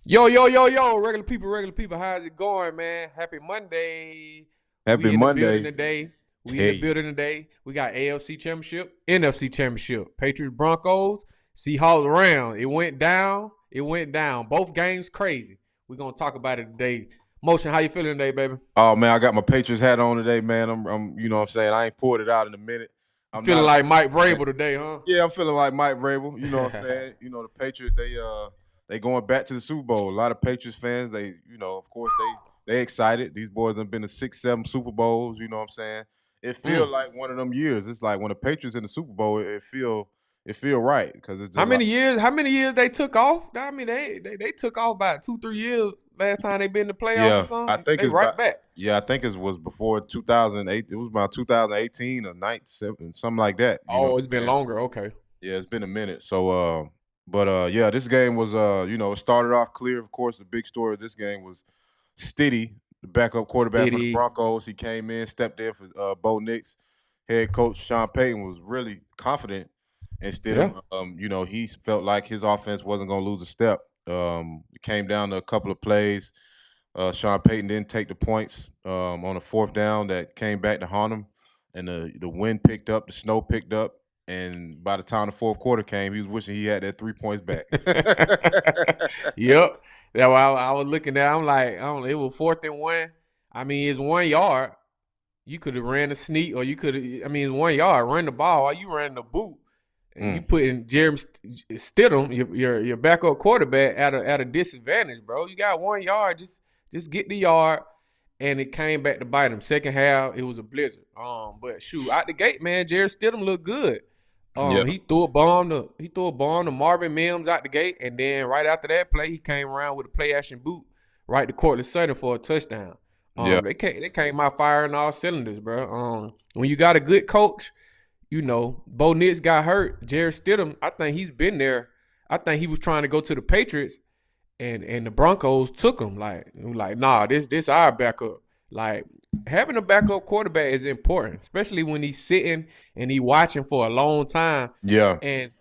Yo, yo, yo, yo, regular people, how's it going, man? Happy Monday. Happy We in the building Monday. today. We in the Hey. building today. We got AFC Championship, NFC Championship, Patriots Broncos, Seahawks round. It went down. It went down. Both games crazy. We're gonna talk about it today. Motion, how you feeling today, baby? Oh man, I got my Patriots hat on today, man. You know what I'm saying? I ain't pulled it out in a minute. You I'm feeling not a like Mike Patriots fan. Vrabel today, huh? Yeah, I'm feeling like Mike Vrabel. You know what I'm saying? You know, the Patriots, they going back to the Super Bowl. A lot of Patriots fans, of course they excited. These boys have been to 6, 7 Super Bowls, you know what I'm saying? It feel Mm. like one of them years. It's like when the Patriots in the Super Bowl, it feel right because it's How just like many years? How many years they took off? I mean, they took off about 2-3 years last time they been in the playoffs or yeah, I something. think They it's about right back. yeah, I think it was before 2008. It was about 2018 or 97, something like that. You know what Oh, it's I'm been saying? longer. Okay. Yeah, it's been a minute. So, yeah, this game was, it started off clear. Of course, the big story of this game was Stiddy, the backup quarterback for the Steady. Broncos. He came in, stepped in for Bo Nix. Head coach Sean Payton was really confident in Yeah. Stidham. He felt like his offense wasn't going to lose a step. It came down to a couple of plays. Sean Payton didn't take the points on a fourth down that came back to haunt him, and the wind picked up, the snow picked up, and by the time the fourth quarter came, he was wishing he had that 3 points back. Yep. That's why I was looking at. I'm like, I don't know, it was 4th and 1. I mean, it's 1 yard. You could have ran a sneak, or you could have. I mean, it's 1 yard. Run the ball. While you ran the boot, and you Mm. put in Jeremy Stidham, your backup quarterback, at a disadvantage, bro. You got 1 yard. Just get the yard, and it came back to bite him. Second half, it was a blizzard. But shoot, out the gate, man, Jared Stidham looked good. Yeah, He threw a bomb to Marvin Mims out the gate, and then right after that play, he came around with a play action boot right to Cortland Sutton for a touchdown. yeah, They came out firing all cylinders, bro. When you got a good coach, Bo Nix got hurt. Jared Stidham, I think he's been there. I think he was trying to go to the Patriots, and the Broncos took him. Like, nah, this our backup. Like, having a backup quarterback is important, especially when he's sitting and he watching for a long time. yeah, And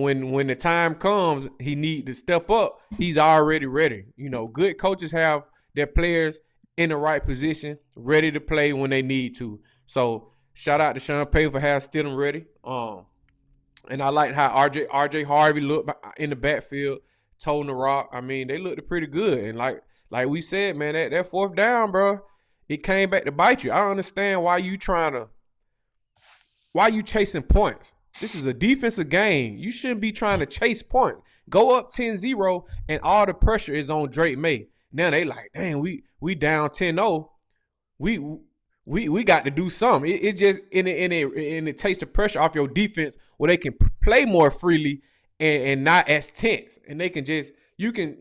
when the time comes, he need to step up. He's already ready. Good coaches have their players in the right position, ready to play when they need to. So shout out to Sean Payton for having Stidham ready. And I like how RJ Harvey looked in the backfield, toting the rock. I mean, they looked pretty good. And like we said, man, that fourth down, bro, it came back to bite you. I don't understand why you chasing points. This is a defensive game. You shouldn't be trying to chase points. Go up 10-0, and all the pressure is on Drake May. Now they like, dang, we down 10-0. We got to do something. It just and it takes the pressure off your defense where they can play more freely and not as tense. And you can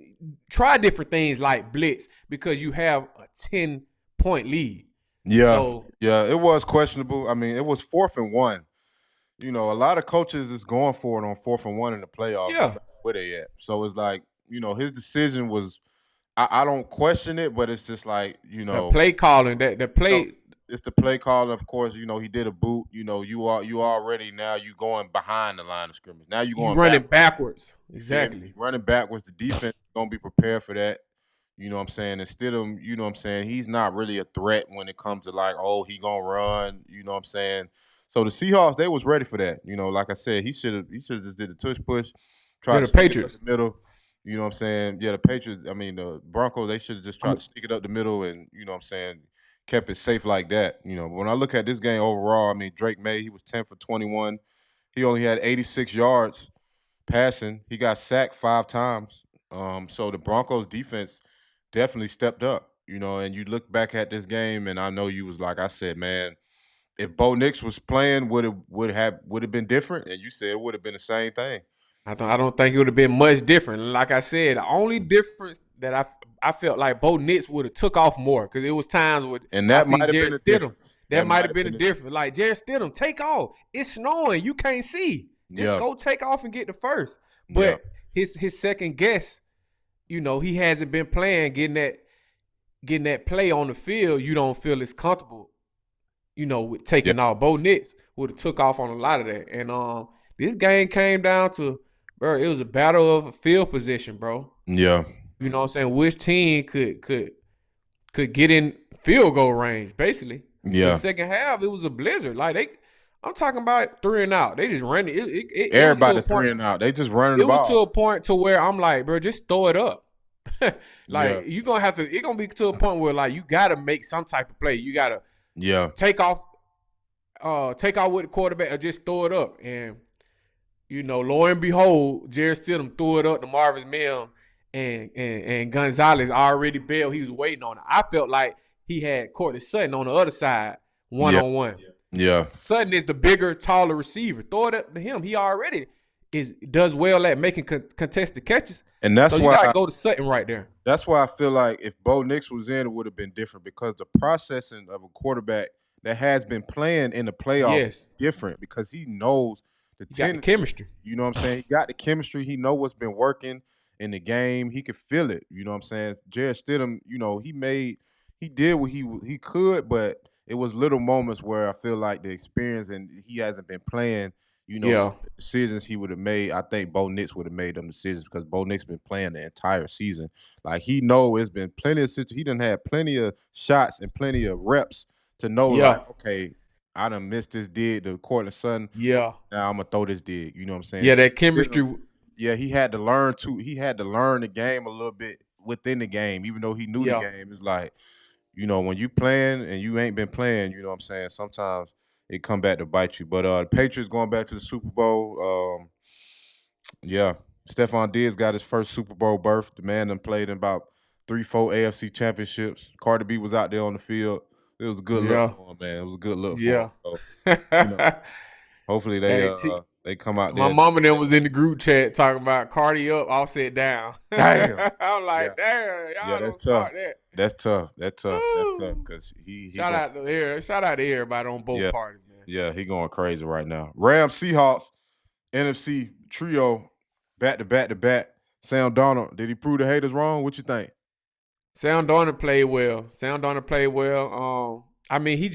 try different things like blitz because you have a 10-point lead. yeah, So yeah. It was questionable. I mean, it was 4th and 1. A lot of coaches is going for it on 4th and 1 in the playoffs, no yeah, matter where they at. So it's like, his decision was. I don't question it, but it's just like, the play calling, the you know, play. it's the play call. Of course, he did a boot. You already now you going behind the line of scrimmage. Now you You going running back. backwards. You feel me? Exactly. Running backwards. The defense is gonna be prepared for that. You know what I'm saying? Instead of, you know what I'm saying, he's not really a threat when it comes to like, oh, he gonna run. You know what I'm saying? So the Seahawks, they was ready for that. Like I said, he should have just did a tush push, try Yeah, to the sneak it up Patriots. the middle. You know what I'm saying? Yeah, the Patriots, I mean the Broncos, they should have just tried I'm to sneak it up the middle and, you know what I'm saying, kept it safe like that. When I look at this game overall, I mean Drake May, he was 10 for 21. He only had 86 yards passing. He got sacked 5 times. So the Broncos defense definitely stepped up. And you look back at this game, and I know you was like I said, man, if Bo Nix was playing, would have been different? And you said it would have been the same thing. I don't think it would have been much different. Like I said, the only difference that I felt like Bo Nix would have took off more because it was times with And I that seen might have Jared been the Stidham. difference. That That might might have have been the been the difference. Like Jared Stidham, take off. It's snowing. You can't see. Just yeah, go take off and get the first. yeah, But his second guess, he hasn't been playing, getting that play on the field. You don't feel as comfortable, with yeah, taking off. Bo Nix would have took off on a lot of that. And this game came down to, bro, it was a battle of field position, bro. yeah. You know what I'm saying? Which team could get in field goal range, basically. Because Yeah. second half, it was a blizzard. Like I'm talking about 3 and out. They just ran it. It was to a Everybody point. 3 and out. They just running the It was to a ball. point to where I'm like, bro, just throw it up. Yeah. Like you gonna have to. It's gonna be to a point where like you gotta make some type of play. You gotta Yeah. take off with the quarterback or just throw it up. And lo and behold, Jared Stidham threw it up to Marvin Mill, and Gonzalez already bailed. He was waiting on it. I felt like he had Courtney Sutton on the other side, one Yeah. on one. Yeah. Sutton is the bigger, taller receiver. Throw it up to him. He already does well at making contested catches. And that's So you why gotta go to Sutton right there. that's why I feel like if Bo Nix was in, it would have been different because the processing of a quarterback that has been playing in the playoffs is Yes, different because he knows the you got the tendency. chemistry. You know what I'm saying? He got the chemistry. He know what's been working in the game. He could feel it. You know what I'm saying? Jared Stidham, he did what he could, but it was little moments where I feel like the experience and he hasn't been playing. Yeah, Some decisions he would have made. I think Bo Nix would have made them decisions because Bo Nix been playing the entire season. Like he know it's been plenty of situations. He done had plenty of shots and plenty of reps to know yeah, like, okay, I done missed this dig to Cortland Sutton. yeah, Now I'm gonna throw this dig. You know what I'm saying? yeah. That Didn't- chemistry. Yeah, he had to learn the game a little bit within the game, even though he knew the Yeah, game. It's like, when you playing and you ain't been playing, you know what I'm saying? Sometimes it come back to bite you. But the Patriots going back to the Super Bowl. Yeah. Stephon Diggs got his first Super Bowl berth. The man done played in about 3-4 AFC championships. Carter B was out there on the field. It was a good look yeah, for him, man. It was a good look for him. yeah. So, you know, hopefully Hey, they come out my there. mom and them was in the group chat talking about Cardi up, offset down. Damn. I'm Yeah. like, damn, y'all Yeah, don't that's tough. start that. That's tough. That's tough. That's tough Woo. because he Shout out to everybody on both Yeah. parties, man. Yeah, he going crazy right now. Rams Seahawks NFC trio back to back to back. Sam Darnold, did he prove the haters wrong? What you think? Sam Darnold played well. I mean, he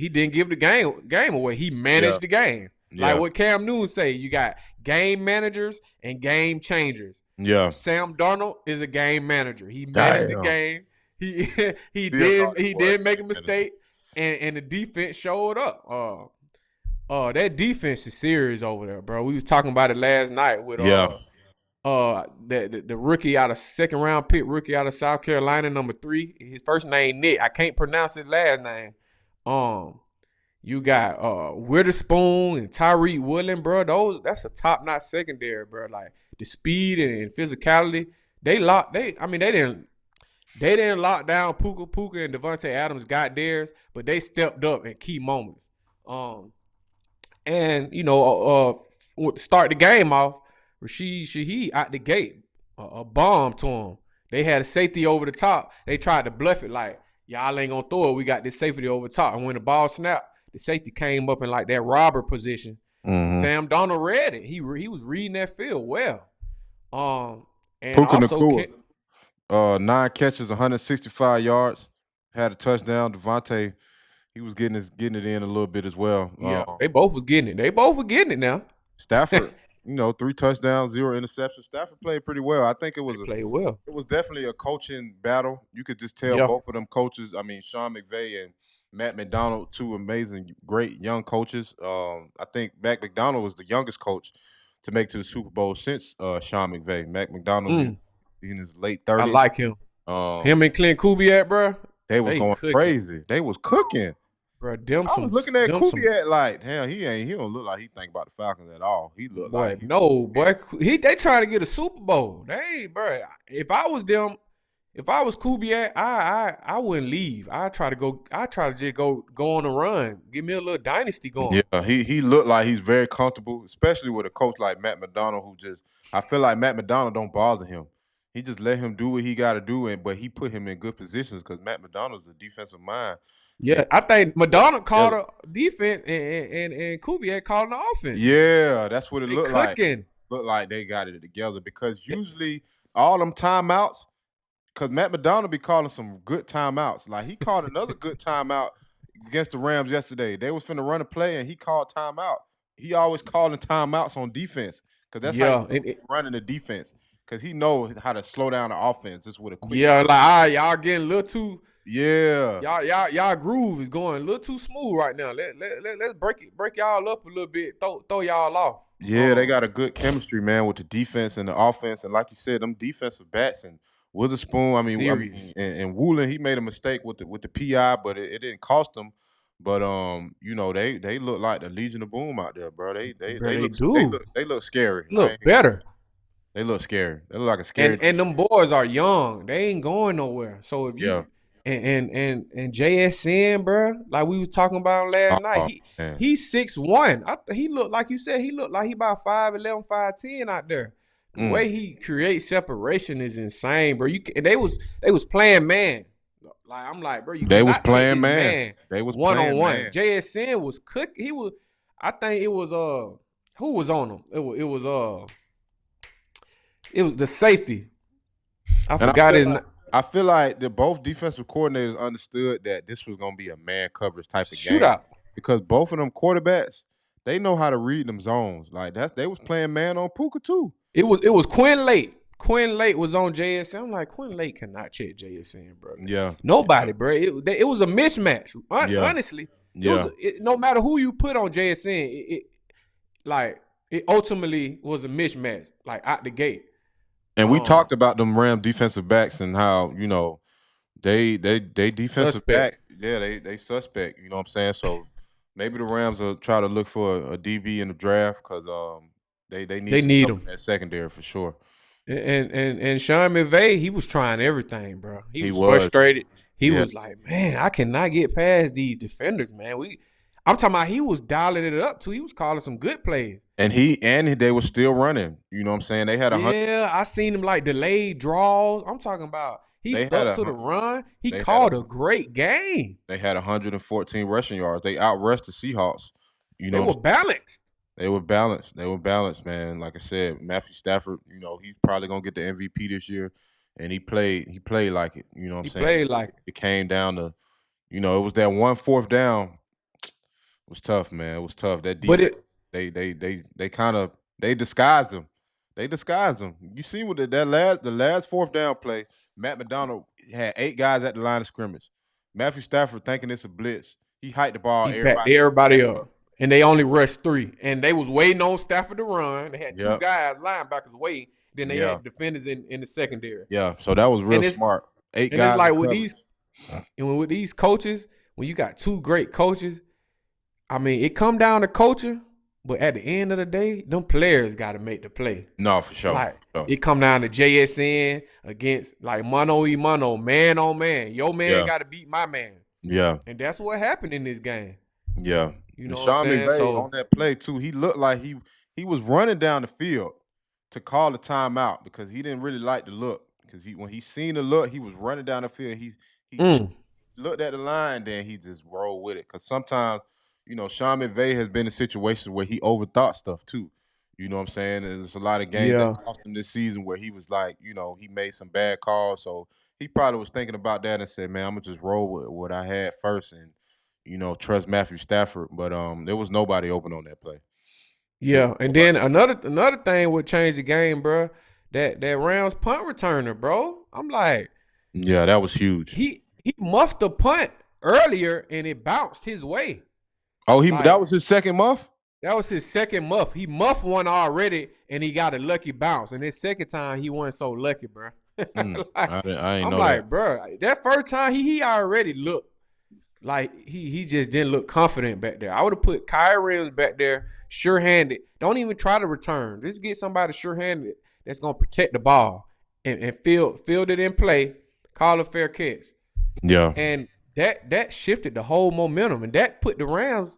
didn't give the game away. He managed Yeah. the game. Yeah. Like what Cam Newton say, you got game managers and game changers. Yeah. Sam Darnold is a game manager. He managed the Damn. game. He Still did make a mistake, and the defense showed up. That defense is serious over there, bro. We was talking about it last night with Yeah. the rookie out of second round pick, rookie out of South Carolina, number 3. His first name Nick. I can't pronounce his last name. You got Witherspoon and Tyreek Woolen, bro. That's a top notch secondary, bro. Like the speed and physicality. They didn't lock down Puka and Devontae Adams got theirs, but they stepped up in key moments. Start the game off, Rashid Shaheed out the gate, a bomb to him. They had a safety over the top. They tried to bluff it like, y'all ain't gonna throw it. We got this safety over the top. And when the ball snapped, the safety came up in like that robber position. Mhm. Sam Darnold read it. He was reading that field well. And Puka also Nacua, 9 catches, 165 yards, had a touchdown. Devontae, he was getting it in a little bit as well. yeah, they both was getting it. They both were getting it now. Stafford, 3 touchdowns, 0 interceptions. Stafford played pretty well. I think it was They played well. it was definitely a coaching battle. You could just tell Yeah. both of them coaches. I mean, Sean McVay and Matt McDonald, 2 amazing, great young coaches. I think Matt McDonald was the youngest coach to make to the Super Bowl since Sean McVay. Matt McDonald in his late 30s. I like him. Him and Clint Kubiak, bro. They was going cooking. crazy. They was cooking. Bro, I was looking at Kubiak like, damn, he don't look like he think about the Falcons at all. He looked like they trying to get a Super Bowl. Bro. If I was them, if I was Kubiak, I wouldn't leave. I try to just go on a run. Give me a little dynasty going. Yeah, he looked like he's very comfortable, especially with a coach like Matt McDonald, I feel like Matt McDonald don't bother him. He just let him do what he got to do, but he put him in good positions because Matt McDonald's a defensive mind. Yeah, I think Madonna called a defense and Kubiak called an offense. Yeah, that's what it looked like. Cooking. Looked like they got it together because usually all them timeouts, because Matt McDonald be calling some good timeouts. Like he called another good timeout against the Rams yesterday. They was finna run a play and he called timeout. He always calling timeouts on defense because that's how he's running the defense. because he knows how to slow down the offense just with a quick. Yeah, like y'all getting a little too. Yeah. Y'all groove is going a little too smooth right now. Let's break y'all up a little bit. Throw y'all off. Yeah, they got a good chemistry, man, with the defense and the offense. And like you said, them defensive backs and Witherspoon. Serious. And Woolen, he made a mistake with the PI, but it didn't cost them. But they look like the Legion of Boom out there, bro. Bro, they look scary. look better. They look scary. They look like a scary. And them boys are young. They ain't going nowhere. So if you and JSN, bro, like we was talking about last night, he's 6'1". He looked like you said. He looked like he about 5'11", 5'10" out there. The way he creates separation is insane, bro. They was playing man. Like I'm like, bro, they was playing man. They was one playing on one. man. JSN was cook. He was. I think it was who was on him. It was the safety. I forgot his name. I feel like that both defensive coordinators understood that this was gonna be a man coverage type of game. Shootout. Because both of them quarterbacks, they know how to read them zones. Like they was playing man on Puka too. It was Quinn Lake. Quinn Lake was on JSN. I'm like, Quinn Lake cannot check JSN, bro. Yeah. Nobody, bro. It was a mismatch. Honestly. Yeah. No matter who you put on JSN, it ultimately was a mismatch, like out the gate. And we talked about them Ram defensive backs and how, they defensive suspect. back. Yeah, they suspect, you know what I'm saying? So maybe the Rams will try to look for a DB in the draft because they need them at secondary for sure. And Sean McVay, he was trying everything, bro. He was frustrated. He was like, man, I cannot get past these defenders, man. I'm talking about he was dialing it up too. He was calling some good plays. And they were still running. You know what I'm saying? They had I seen him like delayed draws. I'm talking about he stuck to the run. He called a great game. They had 114 rushing yards. They outrushed the Seahawks. They were balanced. They were balanced. They were balanced, man. Like I said, Matthew Stafford, he's probably gonna get the MVP this year. And he played like it. You know what I'm saying? He played like it. It came down to, it was that 1 4th down. It was tough, man. It was tough. That defense, they disguised them. They disguised them. You see what the last 4th down play, Matt McDonald had 8 guys at the line of scrimmage. Matthew Stafford thinking it's a blitz. He hiked the ball. Everybody up. And they only rushed 3. And they was waiting on Stafford to run. They had 2 guys, linebackers, waiting. Then they had defenders in the secondary. Yeah, so that was real smart. 8 guys. And it's like with these coaches, when you got 2 great coaches, I mean, it come down to coaching, but at the end of the day, them players got to make the play. No, for sure. Like, it come down to JSN against like mano y mano, man on man. Your man got to beat my man. Yeah. And that's what happened in this game. Yeah. You know Sean McVay on that play too, he looked like he was running down the field to call the timeout because he didn't really like the look. Because when he seen the look, he was running down the field. He looked at the line, then he just rolled with it. Because sometimes, Sean McVay has been in situations where he overthought stuff too. You know what I'm saying? There's a lot of games that cost him this season where he was like, he made some bad calls. So he probably was thinking about that and said, man, I'm going to just roll with what I had first and, trust Matthew Stafford. But there was nobody open on that play. Yeah, and then another thing would change the game, bro. That Rams punt returner, bro. I'm like, yeah, that was huge. He muffed the punt earlier and it bounced his way. Oh, that was his second muff? That was his second muff. He muffed one already and he got a lucky bounce. And his second time he wasn't so lucky, bro. I ain't know like, that. bro, that first time he already looked like he just didn't look confident back there. I would have put Kyrie back there, sure-handed. Don't even try to return. Just get somebody sure-handed that's gonna protect the ball and field it in play. Call a fair catch. Yeah. And that shifted the whole momentum, and that put the Rams.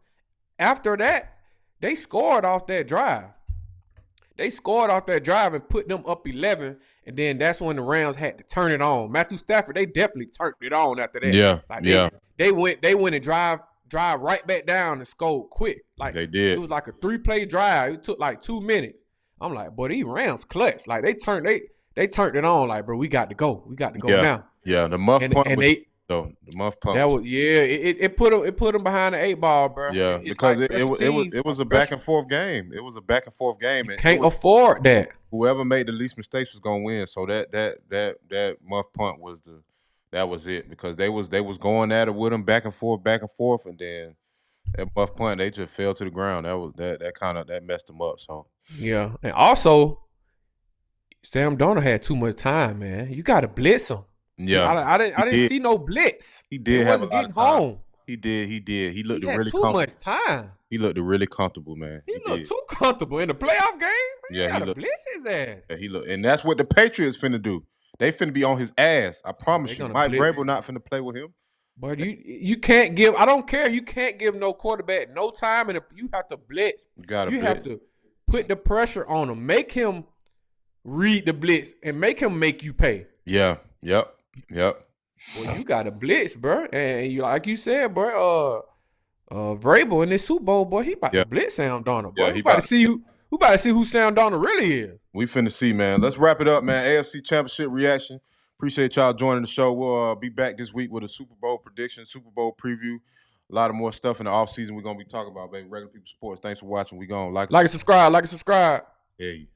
After that, they scored off that drive. They scored off that drive and put them up 11, and then that's when the Rams had to turn it on. Matthew Stafford, they definitely turned it on after that. Yeah. They went and drive right back down and scored quick. Like they did. It was like a 3-play drive. It took like 2 minutes. I'm like, boy, these Rams clutch. Like they turned it on. Like, bro, we got to go. We got to go now. Yeah, the muff punt So the muff punt That was was it put him behind the 8 ball, bro. yeah, It's like because special teams. it On was a back and specials. forth game. It was a back and forth game, You and it can't was afford that. whoever made the least mistakes was gonna win. So that muff punt was that was it because they was going at it with him back and forth, and then that muff punt they just fell to the ground. That was that kind of that messed them up. So Yeah, and also Sam Darnold had too much time, man. You got to blitz him. yeah, I didn't see no blitz. he They did have a wasn't lot of getting time. home. He did. He He looked had really too comfortable. much time. He looked really comfortable, man. He He looked did. too comfortable in the playoff game. Man, Yeah, you he gotta looked. blitz his ass. Yeah, he looked, and that's what the Patriots finna do. They finna be on his ass. I promise They're you. gonna Mike blitz. Vrabel not finna play with him. But you can't give. I don't care. You can't give no quarterback no time, and you have to blitz. You gotta You have to put the pressure on him. Make him read the blitz and make him make you pay. Yeah. Yep. Well, you got to blitz, bro. And you like you said, bro. Vrabel in this Super Bowl, boy, he about Yeah. to blitz Sam Darnold. Boy, Yeah, we about to see who. We about to see who Sam Darnold really is. We finna see, man. Let's wrap it up, man. AFC Championship reaction. Appreciate y'all joining the show. We'll be back this week with a Super Bowl prediction, Super Bowl preview. A lot of more stuff in the offseason we're gonna be talking about, baby. Regular People Sports. Thanks for watching. We gonna like and subscribe. Hey.